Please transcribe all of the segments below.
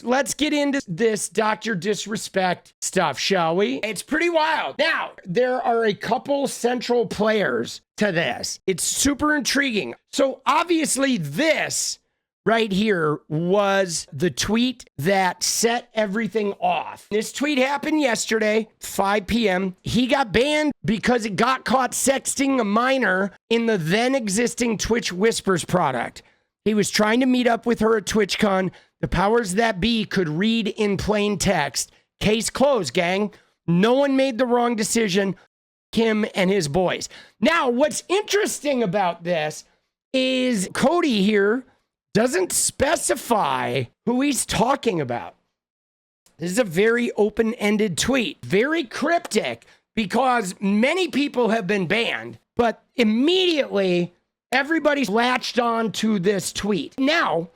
Let's get into this Dr. Disrespect stuff, shall we? It's pretty wild. Now, there are a couple central players to this. It's super intriguing. So obviously this right here was the tweet that set everything off. This tweet happened yesterday, 5 p.m. He got banned because it got caught sexting a minor in the then existing Twitch Whispers product. He was trying to meet up with her at TwitchCon. The powers that be could read in plain text. Case closed, gang. No one made the wrong decision. Him and his boys. Now, what's interesting about this is Cody here doesn't specify who he's talking about. This is a very open-ended tweet, very cryptic, because many people have been banned, but immediately everybody's latched on to this tweet. Now,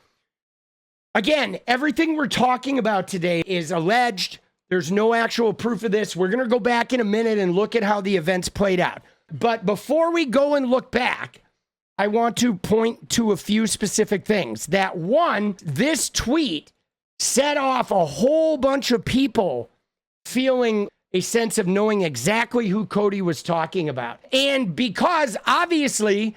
again, everything we're talking about today is alleged. There's no actual proof of this. We're going to go back in a minute and look at how the events played out. But before we go and look back, I want to point to a few specific things. That one, this tweet set off a whole bunch of people feeling a sense of knowing exactly who Cody was talking about. And because obviously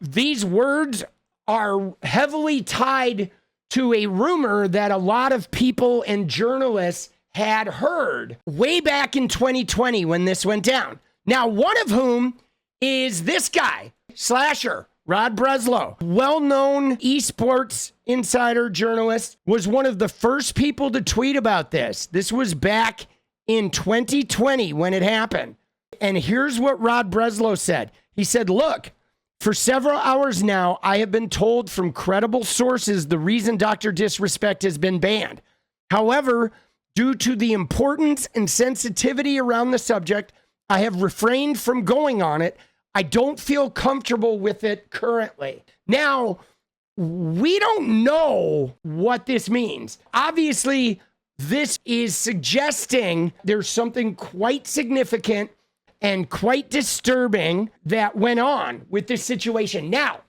these words are heavily tied to a rumor that a lot of people and journalists had heard way back in 2020 when this went down. Now, one of whom is this guy, Slasher, Rod Breslow, well-known esports insider journalist, was one of the first people to tweet about this. This was back in 2020 when it happened. And here's what Rod Breslow said. He said, look, for several hours now, I have been told from credible sources the reason Dr. Disrespect has been banned. However, due to the importance and sensitivity around the subject, I have refrained from going on it. I don't feel comfortable with it currently. Now, we don't know what this means. Obviously, this is suggesting there's something quite significant and quite disturbing that went on with this situation. Now,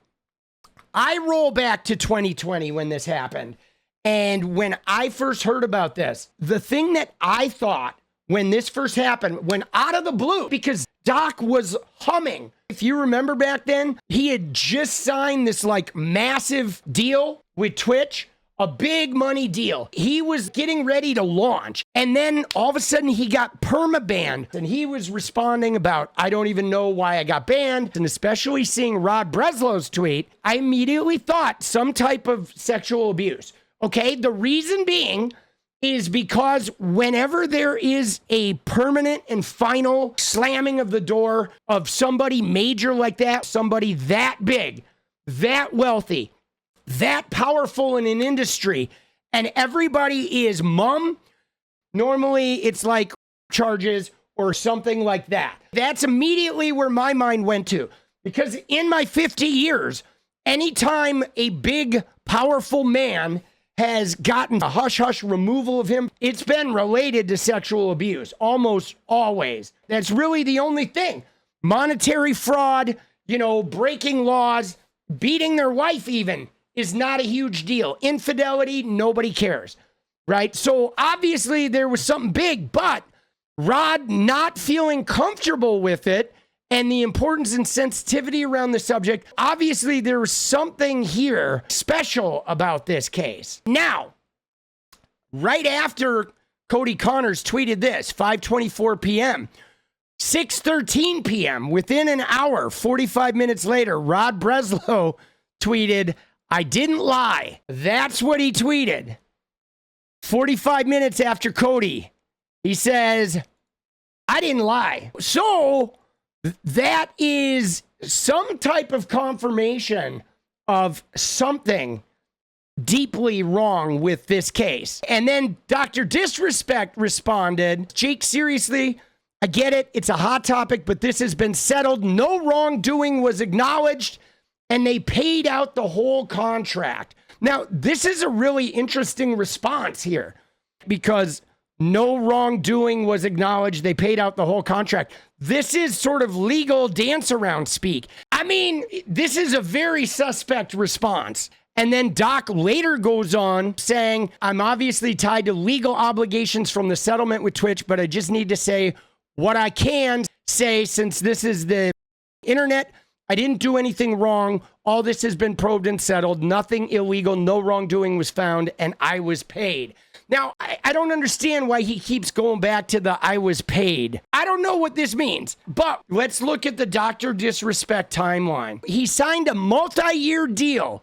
I roll back to 2020 when this happened. And when I first heard about this, the thing that I thought when this first happened went out of the blue because Doc was humming. If you remember back then, he had just signed this like massive deal with Twitch, a big money deal. He was getting ready to launch. And then all of a sudden he got perma-banned. And he was responding about, I don't even know why I got banned. And especially seeing Rod Breslow's tweet, I immediately thought some type of sexual abuse. Okay, the reason being is because whenever there is a permanent and final slamming of the door of somebody major like that, somebody that big, that wealthy, that powerful in an industry, and everybody is mum, normally it's like charges or something like that. That's immediately where my mind went to. Because in my 50 years, anytime a big, powerful man has gotten a hush-hush removal of him, it's been related to sexual abuse, almost always. That's really the only thing. Monetary fraud, breaking laws, beating their wife even is not a huge deal. Infidelity, nobody cares, right? So obviously there was something big, but Rod not feeling comfortable with it and the importance and sensitivity around the subject, obviously there was something here special about this case. Now, right after Cody Connors tweeted this, 5:24 p.m., 6:13 p.m., within an hour, 45 minutes later, Rod Breslow tweeted, I didn't lie. That's what he tweeted. 45 minutes after Cody, he says, I didn't lie. So that is some type of confirmation of something deeply wrong with this case. And then Dr. Disrespect responded, Jake, seriously, I get it. It's a hot topic, but this has been settled. No wrongdoing was acknowledged, and they paid out the whole contract. Now, this is a really interesting response here because no wrongdoing was acknowledged. They paid out the whole contract. This is sort of legal dance around speak. I mean, this is a very suspect response. And then Doc later goes on saying, I'm obviously tied to legal obligations from the settlement with Twitch, but I just need to say what I can say since this is the internet. I didn't do anything wrong. All this has been probed and settled. Nothing illegal. No wrongdoing was found, and I was paid. Now, I don't understand why he keeps going back to the I was paid. I don't know what this means, but let's look at the Dr. Disrespect timeline. He signed a multi-year deal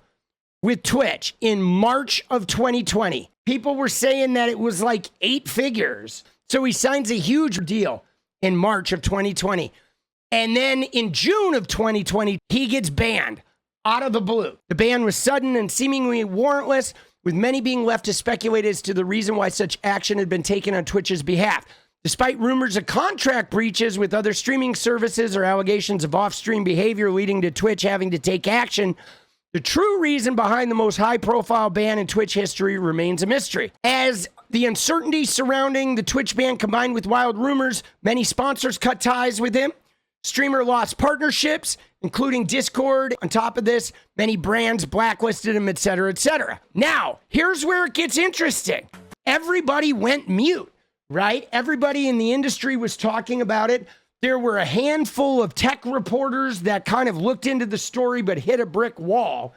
with Twitch in March of 2020. People were saying that it was like 8 figures. So he signs a huge deal in March of 2020. And then in June of 2020, he gets banned out of the blue. The ban was sudden and seemingly warrantless, with many being left to speculate as to the reason why such action had been taken on Twitch's behalf. Despite rumors of contract breaches with other streaming services or allegations of off-stream behavior leading to Twitch having to take action, the true reason behind the most high-profile ban in Twitch history remains a mystery. As the uncertainty surrounding the Twitch ban combined with wild rumors, many sponsors cut ties with him. Streamer lost partnerships, including Discord. On top of this, many brands blacklisted him, etc., etc. Now, here's where it gets interesting. Everybody went mute, right? Everybody in the industry was talking about it. There were a handful of tech reporters that kind of looked into the story but hit a brick wall.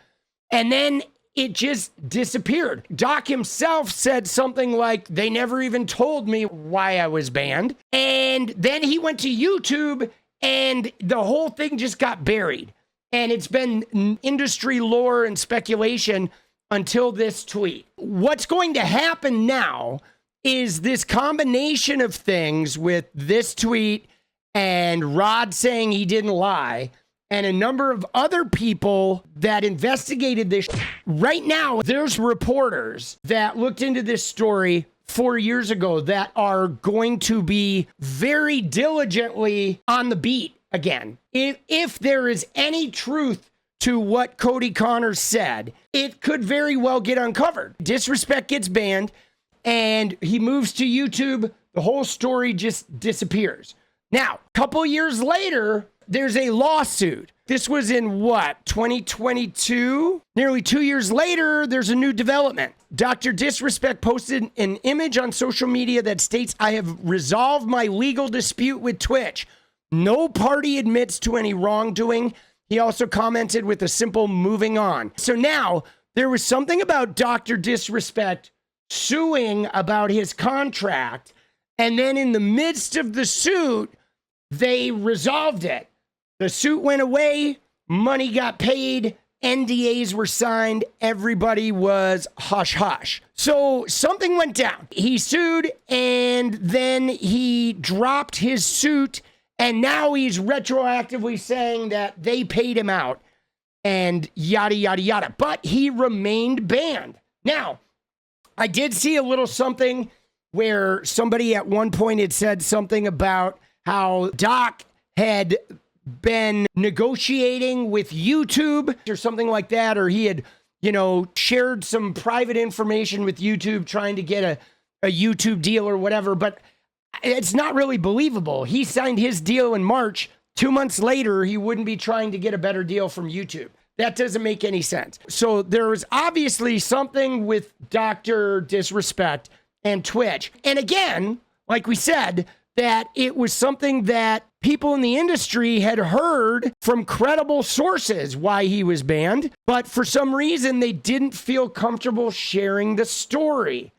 And then it just disappeared. Doc himself said something like, they never even told me why I was banned. And then he went to YouTube and the whole thing just got buried. And it's been industry lore and speculation until this tweet. What's going to happen now is this combination of things with this tweet and Rod saying he didn't lie, and a number of other people that investigated this. Right now, there's reporters that looked into this story 4 years ago that are going to be very diligently on the beat again. If there is any truth to what Cody Connors said, it could very well get uncovered. Disrespect gets banned and he moves to YouTube. The whole story just disappears. Now, a couple years later, there's a lawsuit. This was in what, 2022? Nearly 2 years later, there's a new development. Dr. Disrespect posted an image on social media that states, I have resolved my legal dispute with Twitch. No party admits to any wrongdoing. He also commented with a simple moving on. So now there was something about Dr. Disrespect suing about his contract. And then in the midst of the suit, they resolved it. The suit went away, money got paid, NDAs were signed, everybody was hush hush. So something went down. He sued and then he dropped his suit and now he's retroactively saying that they paid him out and yada, yada, yada. But he remained banned. Now, I did see a little something where somebody at one point had said something about how Doc had been negotiating with YouTube or something like that, or he had, shared some private information with YouTube trying to get a YouTube deal or whatever, but it's not really believable. He signed his deal in March. 2 months later, he wouldn't be trying to get a better deal from YouTube. That doesn't make any sense. So there was obviously something with Dr. Disrespect and Twitch. And again, like we said, that it was something that people in the industry had heard from credible sources why he was banned, but for some reason they didn't feel comfortable sharing the story.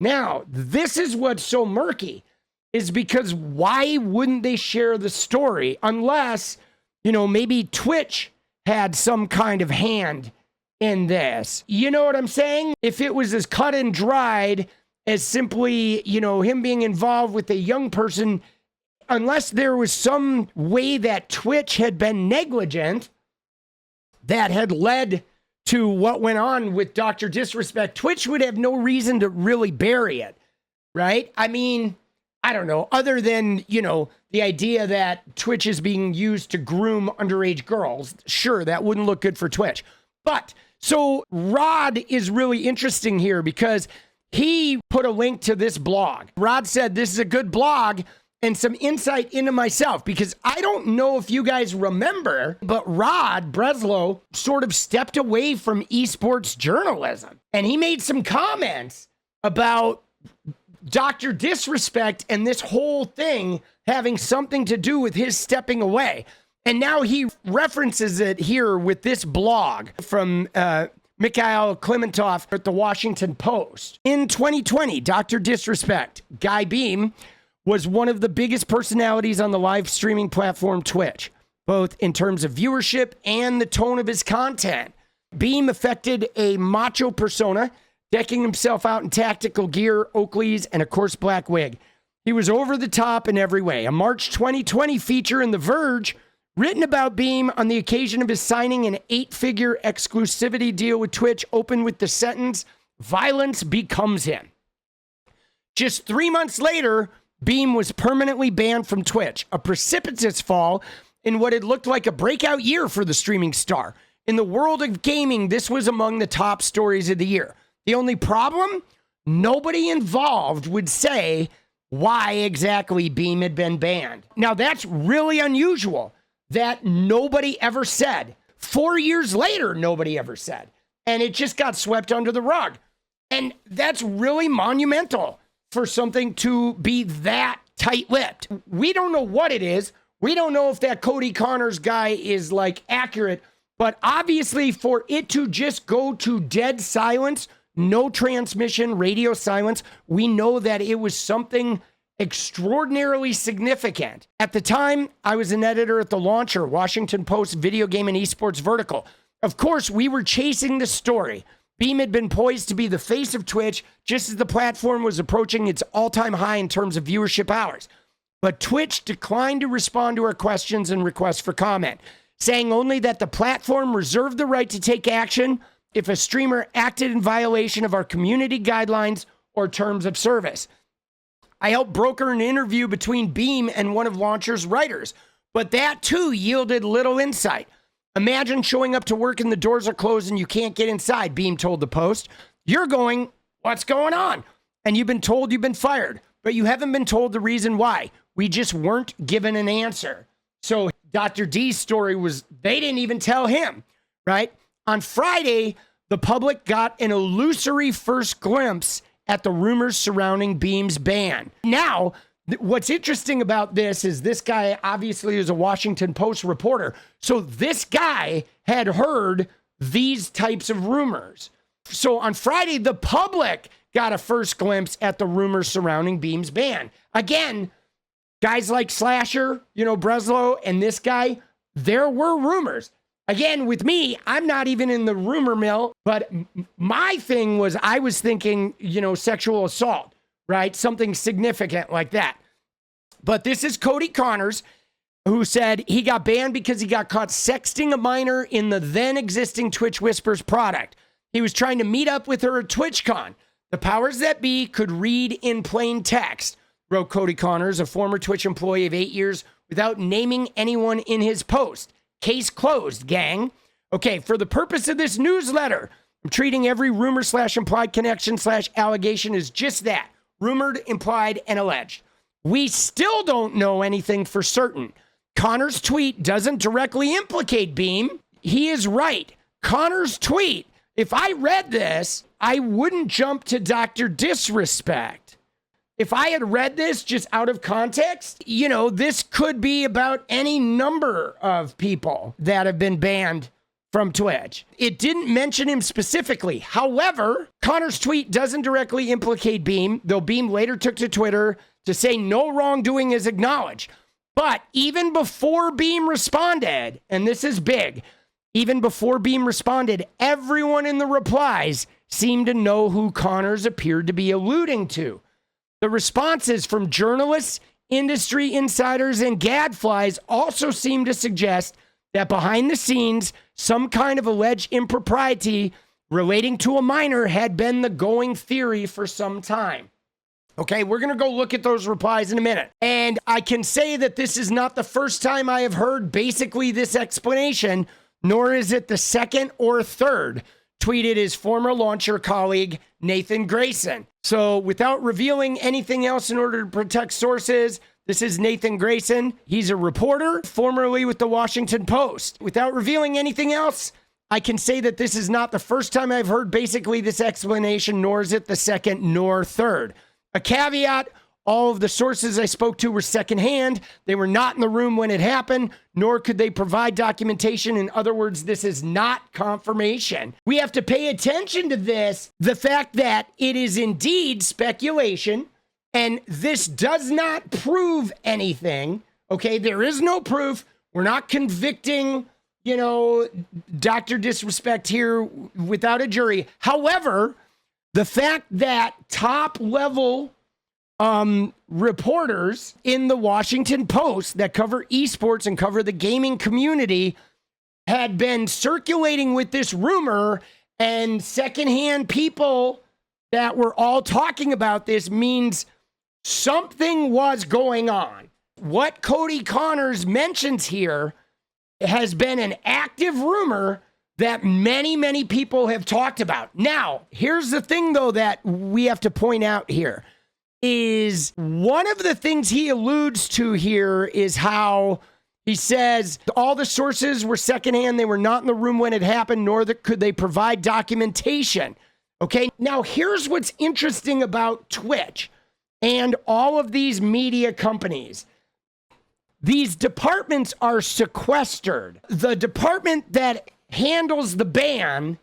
Now, this is what's so murky, is because why wouldn't they share the story unless, maybe Twitch had some kind of hand in this? You know what I'm saying? If it was as cut and dried as simply, him being involved with a young person, unless there was some way that Twitch had been negligent that had led to what went on with Dr. Disrespect, Twitch would have no reason to really bury it, right? I mean, I don't know, other than, the idea that Twitch is being used to groom underage girls. Sure, that wouldn't look good for Twitch. But, so Rod is really interesting here because he put a link to this blog. Rod said, this is a good blog. and some insight into myself, because I don't know if you guys remember, but Rod Breslow sort of stepped away from esports journalism, and he made some comments about Dr. Disrespect and this whole thing having something to do with his stepping away. And now he references it here with this blog from Mikhail Klementov at the Washington Post. In 2020, Dr. Disrespect, Guy Beam, was one of the biggest personalities on the live streaming platform Twitch, both in terms of viewership and the tone of his content. Beam affected a macho persona, decking himself out in tactical gear, Oakleys, and of course, black wig. He was over the top in every way. A March 2020 feature in The Verge, written about Beam on the occasion of his signing an 8-figure exclusivity deal with Twitch, opened with the sentence, "Violence becomes him." Just 3 months later, Beam was permanently banned from Twitch, a precipitous fall in what had looked like a breakout year for the streaming star. In the world of gaming, this was among the top stories of the year. The only problem? Nobody involved would say why exactly Beam had been banned. Now, that's really unusual that nobody ever said. 4 years later, nobody ever said. And it just got swept under the rug. And that's really monumental for something to be that tight-lipped. We don't know what it is. We don't know if that Cody Connors guy is like accurate, but obviously for it to just go to dead silence, no transmission, radio silence, we know that it was something extraordinarily significant. At the time, I was an editor at The Launcher, Washington Post video game and esports vertical. Of course, we were chasing the story. Beam had been poised to be the face of Twitch just as the platform was approaching its all-time high in terms of viewership hours. But Twitch declined to respond to our questions and requests for comment, saying only that the platform reserved the right to take action if a streamer acted in violation of our community guidelines or terms of service. I helped broker an interview between Beam and one of Launcher's writers, but that too yielded little insight. Imagine showing up to work and the doors are closed and you can't get inside, Beam told the Post. You're going, what's going on? And you've been told you've been fired, but you haven't been told the reason why. We just weren't given an answer. So Dr. D's story was, they didn't even tell him, right? On Friday, the public got an illusory first glimpse at the rumors surrounding Beam's ban. Now, what's interesting about this is this guy obviously is a Washington Post reporter. So this guy had heard these types of rumors. So on Friday, the public got a first glimpse at the rumors surrounding Beam's ban. Again, guys like Slasher, Breslow, and this guy, there were rumors. Again, with me, I'm not even in the rumor mill, but my thing was I was thinking, sexual assault, right? Something significant like that. But this is Cody Connors, who said he got banned because he got caught sexting a minor in the then existing Twitch Whispers product. He was trying to meet up with her at TwitchCon. The powers that be could read in plain text, wrote Cody Connors, a former Twitch employee of 8 years, without naming anyone in his post. Case closed, gang. Okay, for the purpose of this newsletter, I'm treating every rumor/implied connection/allegation as just that, rumored, implied, and alleged. We still don't know anything for certain. Connor's tweet doesn't directly implicate Beam. He is right. Connor's tweet, if I read this, I wouldn't jump to Dr. Disrespect. If I had read this just out of context, this could be about any number of people that have been banned from Twitch. It didn't mention him specifically. However, Connor's tweet doesn't directly implicate Beam, though Beam later took to Twitter to say no wrongdoing is acknowledged. But even before Beam responded, and this is big, even before Beam responded, everyone in the replies seemed to know who Connors appeared to be alluding to. The responses from journalists, industry insiders, and gadflies also seem to suggest that behind the scenes, some kind of alleged impropriety relating to a minor had been the going theory for some time. Okay, we're going to go look at those replies in a minute. And I can say that this is not the first time I have heard basically this explanation, nor is it the second or third, tweeted his former Launcher colleague, Nathan Grayson. So without revealing anything else in order to protect sources, This is Nathan Grayson. He's a reporter, formerly with the Washington Post. Without revealing anything else, I can say that this is not the first time I've heard basically this explanation, nor is it the second nor third. A caveat, all of the sources I spoke to were secondhand. They were not in the room when it happened, nor could they provide documentation. In other words, this is not confirmation. We have to pay attention to this, the fact that it is indeed speculation, and this does not prove anything, okay? There is no proof. We're not convicting, Dr. Disrespect here without a jury. However, the fact that top-level reporters in the Washington Post that cover esports and cover the gaming community had been circulating with this rumor, and secondhand people that were all talking about this means something was going on. What Cody Connors mentions here has been an active rumor that many, many people have talked about. Now, here's the thing, though, that we have to point out here. Is one of the things he alludes to here is how he says all the sources were secondhand. They were not in the room when it happened, nor could they provide documentation. Okay, now here's what's interesting about Twitch and all of these media companies. These departments are sequestered. The department that handles the ban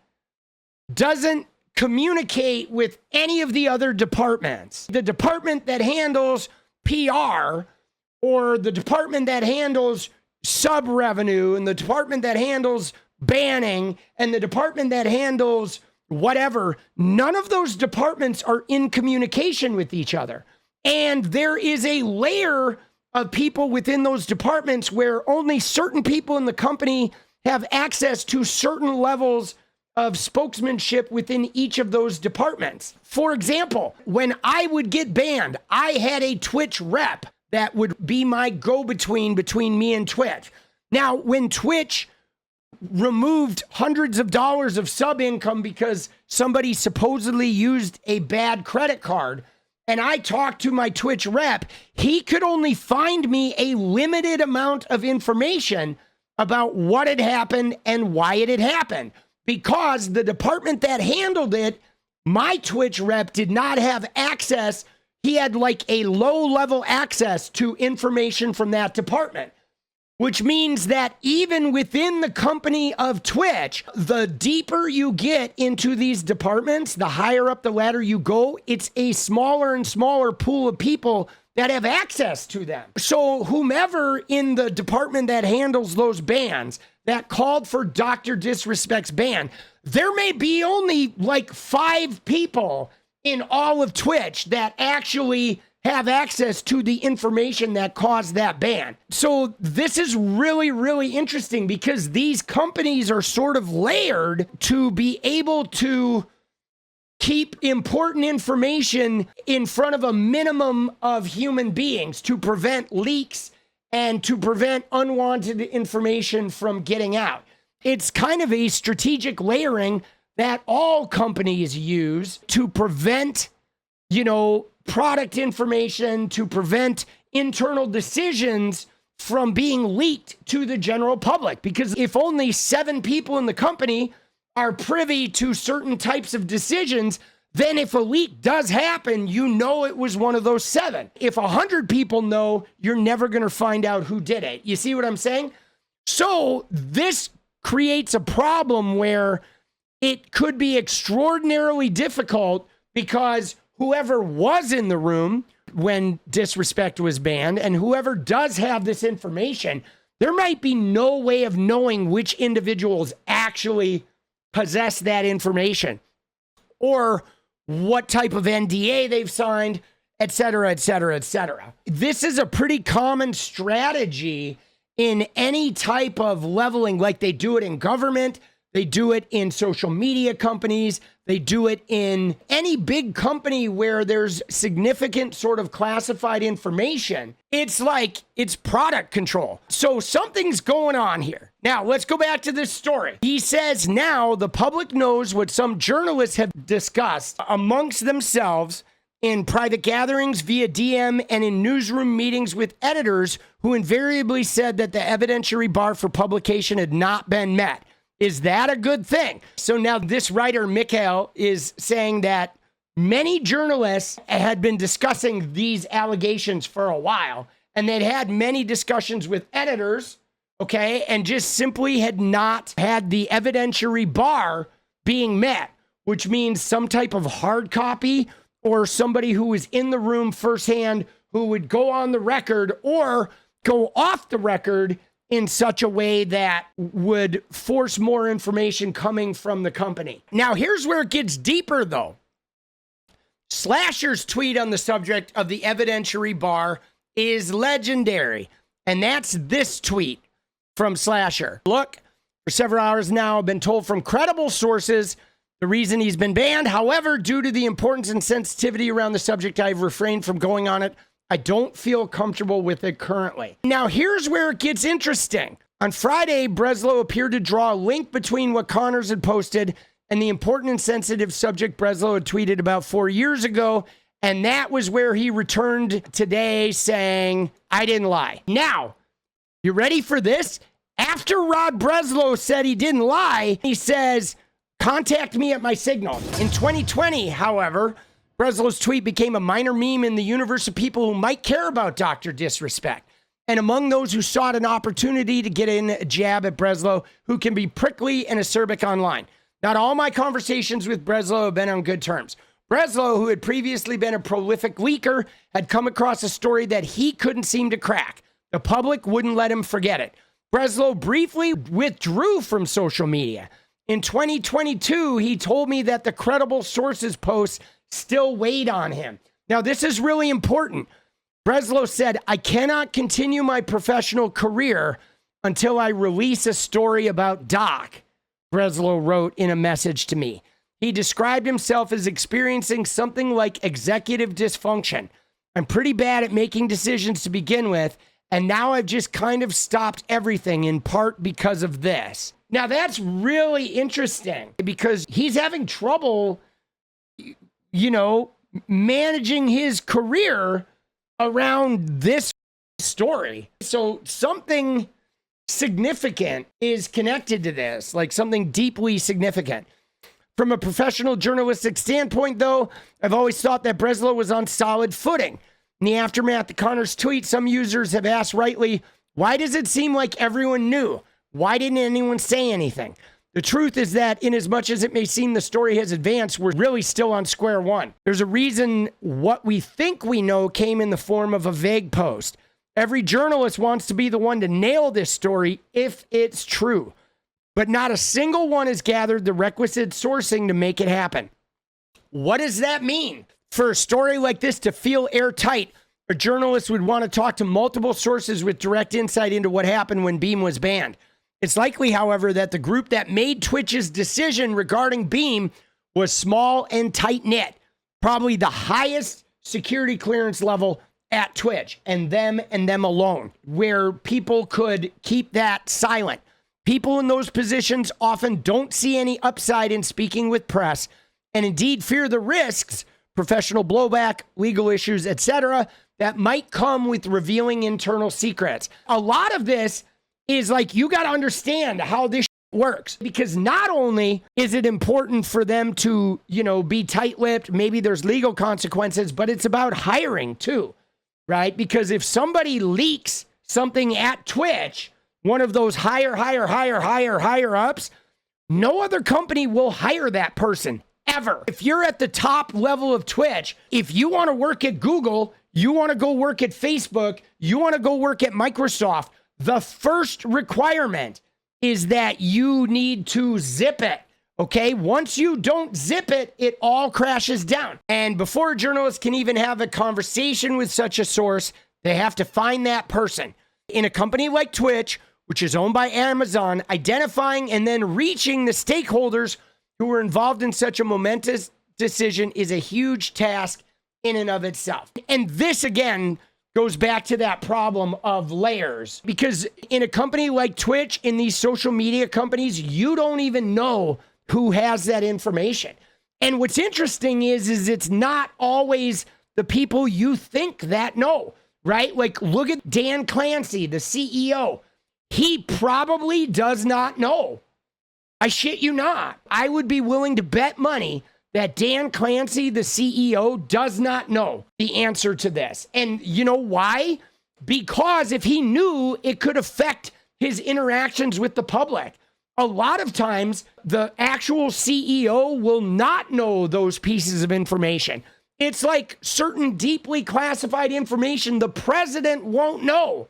doesn't communicate with any of the other departments. The department that handles PR, or the department that handles sub revenue, and the department that handles banning, and the department that handles whatever, none of those departments are in communication with each other. And there is a layer of people within those departments where only certain people in the company have access to certain levels of spokesmanship within each of those departments. For example, when I would get banned, I had a Twitch rep that would be my go-between between me and Twitch. Now, when Twitch removed hundreds of dollars of sub income because somebody supposedly used a bad credit card, and I talked to my Twitch rep, he could only find me a limited amount of information about what had happened and why it had happened. Because the department that handled it, my Twitch rep did not have access. He had like a low-level access to information from that department, which means that even within the company of Twitch, the deeper you get into these departments, the higher up the ladder you go, it's a smaller and smaller pool of people that have access to them. So whomever in the department that handles those bans that called for Dr. Disrespect's ban, there may be only like 5 people in all of Twitch that actually have access to the information that caused that ban. So this is really, really interesting because these companies are sort of layered to be able to keep important information in front of a minimum of human beings to prevent leaks and to prevent unwanted information from getting out. It's kind of a strategic layering that all companies use to prevent, product information, to prevent internal decisions from leaking leaked to the general public. Because if only 7 people in the company are privy to certain types of decisions, then if a leak does happen, it was one of those 7. If 100 people know, you're never going to find out who did it. You see what I'm saying? So this creates a problem where it could be extraordinarily difficult because whoever was in the room when Disrespect was banned and whoever does have this information, there might be no way of knowing which individuals actually possess that information or what type of NDA they've signed, et cetera, et cetera, et cetera. This is a pretty common strategy in any type of leveling, like they do it in government, they do it in social media companies, they do it in any big company where there's significant sort of classified information. It's like it's product control. So something's going on here. Now, let's go back to this story. He says now the public knows what some journalists have discussed amongst themselves in private gatherings, via DM, and in newsroom meetings with editors who invariably said that the evidentiary bar for publication had not been met. Is that a good thing? So now this writer, Mikhail, is saying that many journalists had been discussing these allegations for a while, and they'd had many discussions with editors, okay, and just simply had not had the evidentiary bar being met, which means some type of hard copy or somebody who was in the room firsthand who would go on the record or go off the record in such a way that would force more information coming from the company. Now, here's where it gets deeper, though. Slasher's tweet on the subject of the evidentiary bar is legendary, and that's this tweet from Slasher. Look, for several hours now, I've been told from credible sources the reason he's been banned. However, due to the importance and sensitivity around the subject, I've refrained from going on it. I don't feel comfortable with it currently. Now, here's where it gets interesting. On Friday, Breslow appeared to draw a link between what Connors had posted and the important and sensitive subject Breslow had tweeted about 4 years ago. And that was where he returned today saying, I didn't lie. Now, you ready for this? After Rod Breslow said he didn't lie, he says, contact me at my signal. In 2020, however, Breslow's tweet became a minor meme in the universe of people who might care about Dr. Disrespect. And among those who sought an opportunity to get in a jab at Breslow, who can be prickly and acerbic online. Not all my conversations with Breslow have been on good terms. Breslow, who had previously been a prolific leaker, had come across a story that he couldn't seem to crack. The public wouldn't let him forget it. Breslow briefly withdrew from social media. In 2022, he told me that the credible sources posts still weighed on him. Now, this is really important. Breslow said, I cannot continue my professional career until I release a story about Doc, Breslow wrote in a message to me. He described himself as experiencing something like executive dysfunction. I'm pretty bad at making decisions to begin with, and now I've just kind of stopped everything in part because of this. Now, that's really interesting because he's having trouble, managing his career around this story. So something significant is connected to this, like something deeply significant. From a professional journalistic standpoint, though, I've always thought that Breslow was on solid footing. In the aftermath of Connor's tweet, some users have asked rightly, why does it seem like everyone knew? Why didn't anyone say anything? The truth is that inasmuch as it may seem the story has advanced, we're really still on square one. There's a reason what we think we know came in the form of a vague post. Every journalist wants to be the one to nail this story if it's true, but not a single one has gathered the requisite sourcing to make it happen. What does that mean? For a story like this to feel airtight, a journalist would want to talk to multiple sources with direct insight into what happened when Beam was banned. It's likely, however, that the group that made Twitch's decision regarding Beam was small and tight-knit, probably the highest security clearance level at Twitch, and them alone, where people could keep that silent. People in those positions often don't see any upside in speaking with press, and indeed fear the risks, professional blowback, legal issues, etc., that might come with revealing internal secrets. A lot of this is like, you got to understand how this works, because not only is it important for them to, be tight-lipped, maybe there's legal consequences, but it's about hiring too, right? Because if somebody leaks something at Twitch, one of those higher ups, no other company will hire that person ever. If you're at the top level of Twitch, if you want to work at Google, you want to go work at Facebook, you want to go work at Microsoft, the first requirement is that you need to zip it, okay? Once you don't zip it, it all crashes down. And before a journalist can even have a conversation with such a source, they have to find that person. In a company like Twitch, which is owned by Amazon, identifying and then reaching the stakeholders who were involved in such a momentous decision is a huge task in and of itself. And this, again, goes back to that problem of layers, because in a company like Twitch, in these social media companies, you don't even know who has that information. And what's interesting is it's not always the people you think that know, right? Like, look at Dan Clancy, the CEO. He probably does not know. I shit you not. I would be willing to bet money that Dan Clancy, the CEO, does not know the answer to this. And you know why? Because if he knew, it could affect his interactions with the public. A lot of times, the actual CEO will not know those pieces of information. It's like certain deeply classified information the president won't know.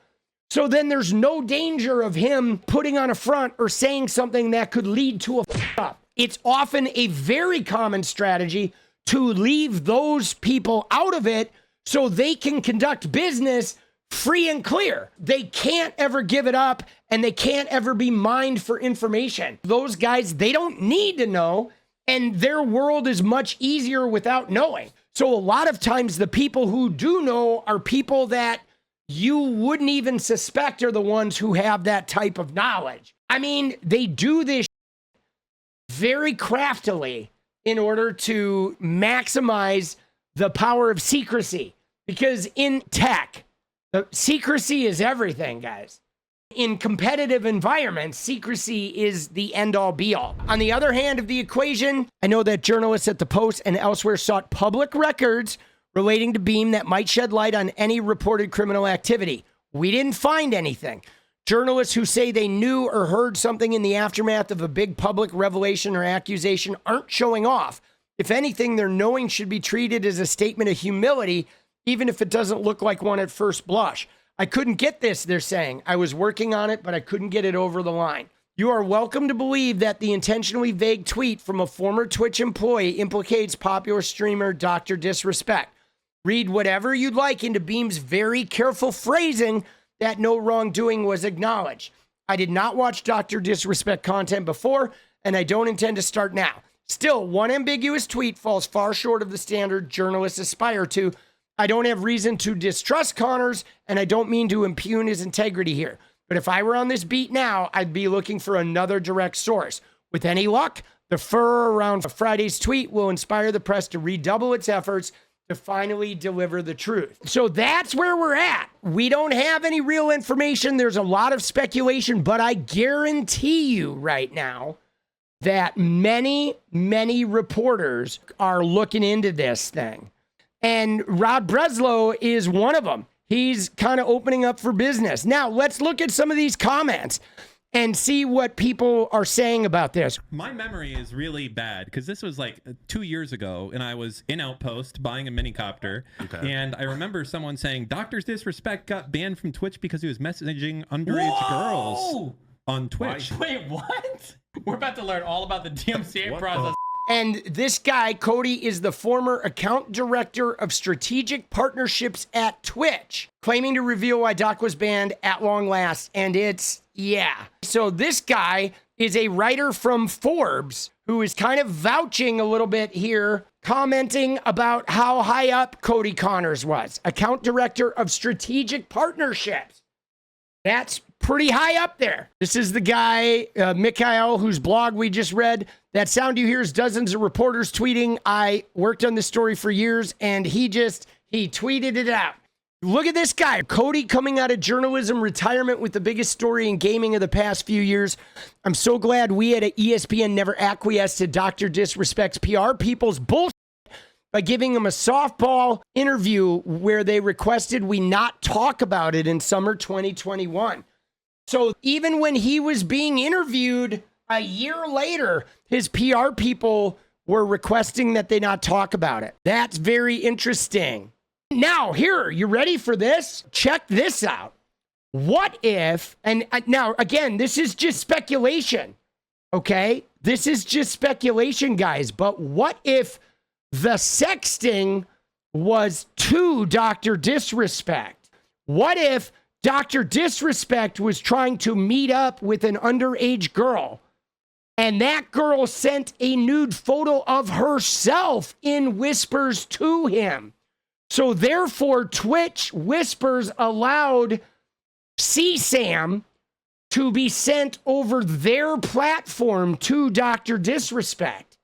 So then there's no danger of him putting on a front or saying something that could lead to a up. It's often a very common strategy to leave those people out of it so they can conduct business free and clear. They can't ever give it up, and they can't ever be mined for information. Those guys, they don't need to know, and their world is much easier without knowing. So a lot of times the people who do know are people that you wouldn't even suspect are the ones who have that type of knowledge. I mean, they do this very craftily in order to maximize the power of secrecy. Because in tech, secrecy is everything, guys. In competitive environments, secrecy is the end-all be-all. On the other hand of the equation, I know that journalists at the Post and elsewhere sought public records relating to Beam that might shed light on any reported criminal activity. We didn't find anything. Journalists who say they knew or heard something in the aftermath of a big public revelation or accusation aren't showing off. If anything, their knowing should be treated as a statement of humility, even if it doesn't look like one at first blush. I couldn't get this, they're saying. I was working on it, but I couldn't get it over the line. You are welcome to believe that the intentionally vague tweet from a former Twitch employee implicates popular streamer Dr. Disrespect. Read whatever you'd like into Beam's very careful phrasing that no wrongdoing was acknowledged. I did not watch Dr. Disrespect content before, and I don't intend to start now. Still, one ambiguous tweet falls far short of the standard journalists aspire to. I don't have reason to distrust Connors, and I don't mean to impugn his integrity here. But if I were on this beat now, I'd be looking for another direct source. With any luck, the furor around Friday's tweet will inspire the press to redouble its efforts to finally deliver the truth. So that's where we're at. We don't have any real information. There's a lot of speculation, but I guarantee you right now that many, many reporters are looking into this thing. And Rod Breslow is one of them. He's kind of opening up for business. Now, let's look at some of these comments and see what people are saying about this. My memory is really bad because this was like 2 years ago, and I was in Outpost buying a minicopter. Okay. And I remember someone saying, Dr. Disrespect got banned from Twitch because he was messaging underage girls on Twitch. Wait, what? We're about to learn all about the DMCA process. And this guy, Cody, is the former account director of strategic partnerships at Twitch, claiming to reveal why Doc was banned at long last. And it's, yeah. So this guy is a writer from Forbes who is kind of vouching a little bit here, commenting about how high up Cody Connors was, account director of strategic partnerships. That's pretty high up there. This is the guy, Mikhail, whose blog we just read. That sound you hear is dozens of reporters tweeting. I worked on this story for years, and he tweeted it out. Look at this guy, Cody, coming out of journalism retirement with the biggest story in gaming of the past few years. I'm so glad we at ESPN never acquiesced to Dr. Disrespect's PR people's bullshit by giving him a softball interview where they requested we not talk about it in summer 2021. So even when he was being interviewed a year later, his PR people were requesting that they not talk about it. That's very interesting. Now, here, you ready for this? Check this out. What if, and now, again, this is just speculation, okay? This is just speculation, guys. But what if the sexting was to Dr. Disrespect? What if Dr. Disrespect was trying to meet up with an underage girl, and that girl sent a nude photo of herself in whispers to him? So therefore, Twitch whispers allowed CSAM to be sent over their platform to Dr. Disrespect.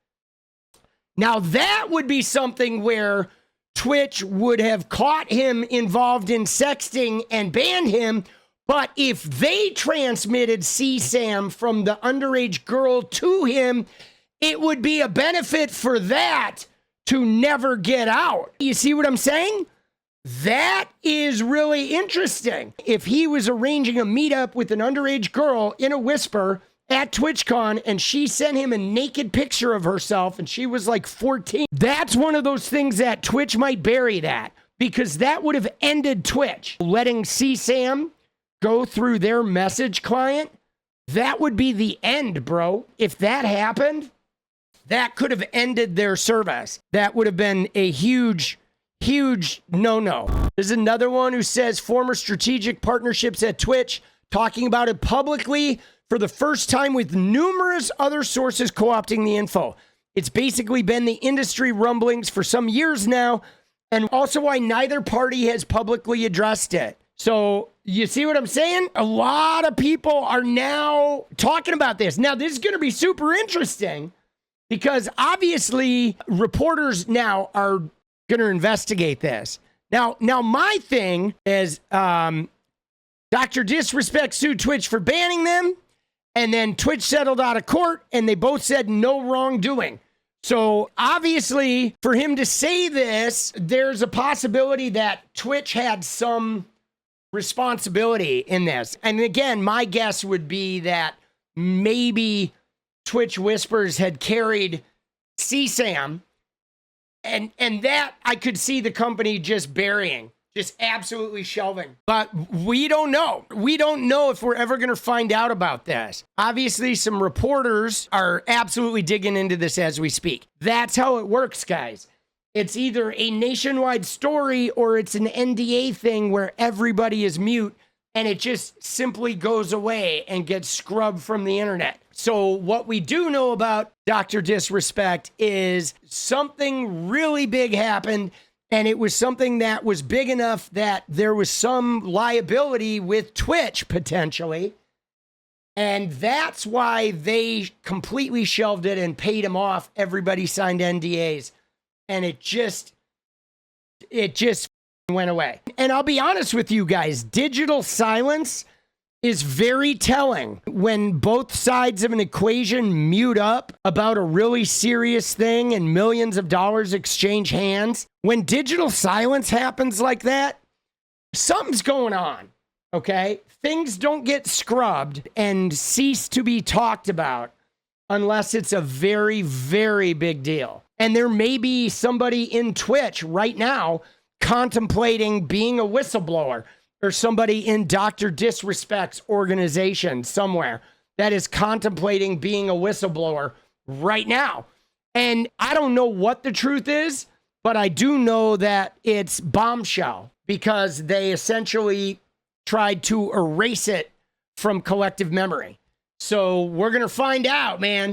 Now, that would be something where Twitch would have caught him involved in sexting and banned him. But if they transmitted CSAM from the underage girl to him, it would be a benefit for that to never get out. You see what I'm saying? That is really interesting. If he was arranging a meetup with an underage girl in a whisper at TwitchCon and she sent him a naked picture of herself and she was like 14, that's one of those things that Twitch might bury that, because that would have ended Twitch. Letting CSAM go through their message client, that would be the end, bro. If that happened, that could have ended their service. That would have been a huge no-no. There's another one who says former strategic partnerships at Twitch, talking about it publicly for the first time with numerous other sources co-opting the info. It's basically been the industry rumblings for some years now, and also why neither party has publicly addressed it. So you see what I'm saying? A lot of people are now talking about this. Now, this is going to be super interesting because obviously reporters now are going to investigate this. Now my thing is Dr. Disrespect sued Twitch for banning them, and then Twitch settled out of court, and they both said no wrongdoing. So obviously, for him to say this, there's a possibility that Twitch had some responsibility in this. And again, my guess would be that maybe Twitch Whispers had carried CSAM, and that I could see the company just burying, just absolutely shelving. But we don't know. We don't know if we're ever going to find out about this. Obviously, some reporters are absolutely digging into this as we speak. That's how it works, guys. It's either a nationwide story or it's an NDA thing where everybody is mute and it just simply goes away and gets scrubbed from the internet. So what we do know about Dr. Disrespect is something really big happened, and it was something that was big enough that there was some liability with Twitch potentially. And that's why they completely shelved it and paid him off. Everybody signed NDAs. And it just went away. And I'll be honest with you guys, digital silence is very telling. When both sides of an equation mute up about a really serious thing and millions of dollars exchange hands, when digital silence happens like that, something's going on, okay? Things don't get scrubbed and cease to be talked about unless it's a very, very big deal. And there may be somebody in Twitch right now contemplating being a whistleblower, or somebody in Dr. Disrespect's organization somewhere that is contemplating being a whistleblower right now. And I don't know what the truth is, but I do know that it's bombshell, because they essentially tried to erase it from collective memory. So we're going to find out, man.